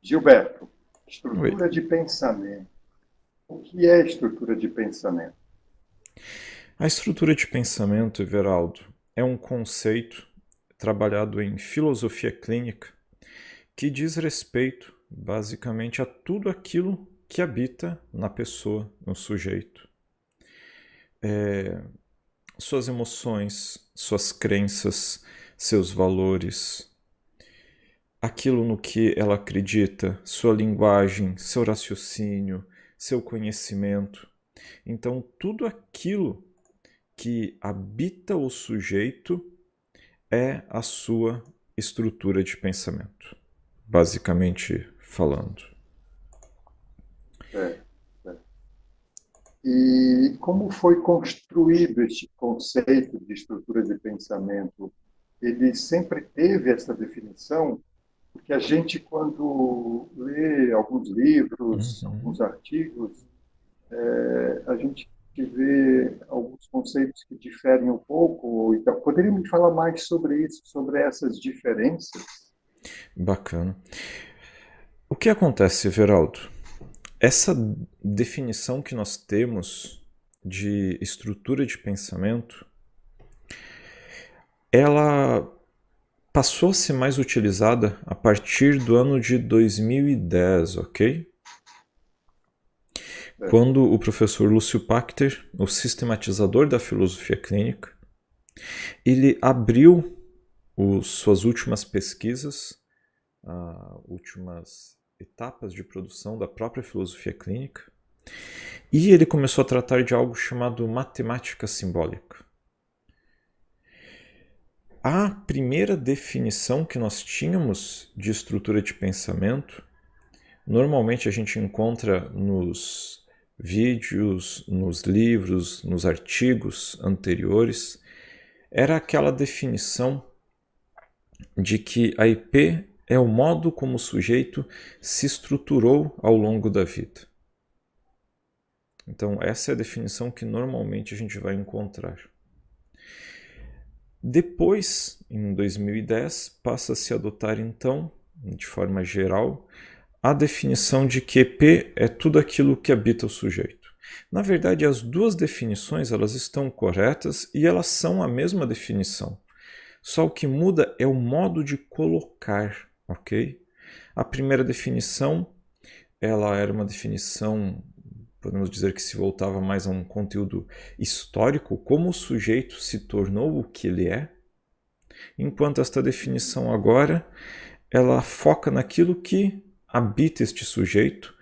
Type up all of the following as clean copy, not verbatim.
Gilberto, Oi. estrutura de pensamento. O que é estrutura de pensamento? A estrutura de pensamento, Everaldo, é um conceito trabalhado em filosofia clínica que diz respeito, basicamente, a tudo aquilo que habita na pessoa, no sujeito. Suas emoções, suas crenças, seus valores, aquilo no que ela acredita, sua linguagem, seu raciocínio, seu conhecimento. Então, tudo aquilo que habita o sujeito é a sua estrutura de pensamento, basicamente falando. É, é. E como foi construído este conceito de estrutura de pensamento? Ele sempre teve essa definição? Porque a gente, quando lê alguns livros, Uhum. alguns artigos, a gente vê alguns conceitos que diferem um pouco. Então, poderia me falar mais sobre isso, sobre essas diferenças? Bacana. O que acontece, Veraldo? Essa definição que nós temos de estrutura de pensamento, ela passou a ser mais utilizada a partir do ano de 2010, ok? É, Quando o professor Lúcio Pachter, o sistematizador da filosofia clínica, ele abriu suas últimas pesquisas, últimas etapas de produção da própria filosofia clínica, e ele começou a tratar de algo chamado matemática simbólica. A primeira definição que nós tínhamos de estrutura de pensamento, normalmente a gente encontra nos vídeos, nos livros, nos artigos anteriores, era aquela definição de que a IP é o modo como o sujeito se estruturou ao longo da vida. Então, essa é a definição que normalmente a gente vai encontrar. Depois, em 2010, passa a se adotar então, de forma geral, a definição de que EP é tudo aquilo que habita o sujeito. Na verdade, as duas definições elas estão corretas e elas são a mesma definição. Só o que muda é o modo de colocar, ok? A primeira definição, ela era uma definição, podemos dizer que se voltava mais a um conteúdo histórico, como o sujeito se tornou o que ele é, enquanto esta definição agora, ela foca naquilo que habita este sujeito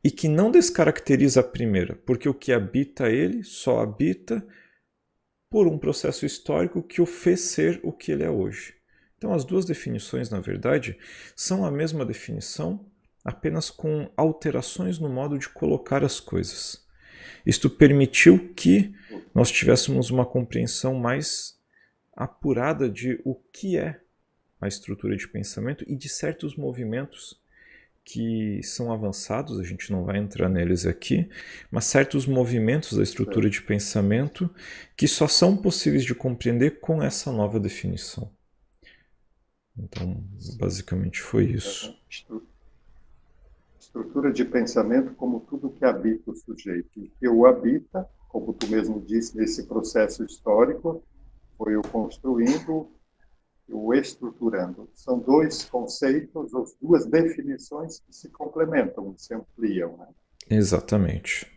e que não descaracteriza a primeira, porque o que habita ele só habita por um processo histórico que o fez ser o que ele é hoje. Então, as duas definições, na verdade, são a mesma definição, apenas com alterações no modo de colocar as coisas. Isto permitiu que nós tivéssemos uma compreensão mais apurada de o que é a estrutura de pensamento e de certos movimentos que são avançados, a gente não vai entrar neles aqui, mas certos movimentos da estrutura de pensamento que só são possíveis de compreender com essa nova definição. Então, basicamente foi isso. Estrutura de pensamento como tudo que habita o sujeito. E que o habita, como tu mesmo disse, nesse processo histórico, foi o construindo e o estruturando. São dois conceitos, ou duas definições que se complementam, se ampliam. Né? Exatamente.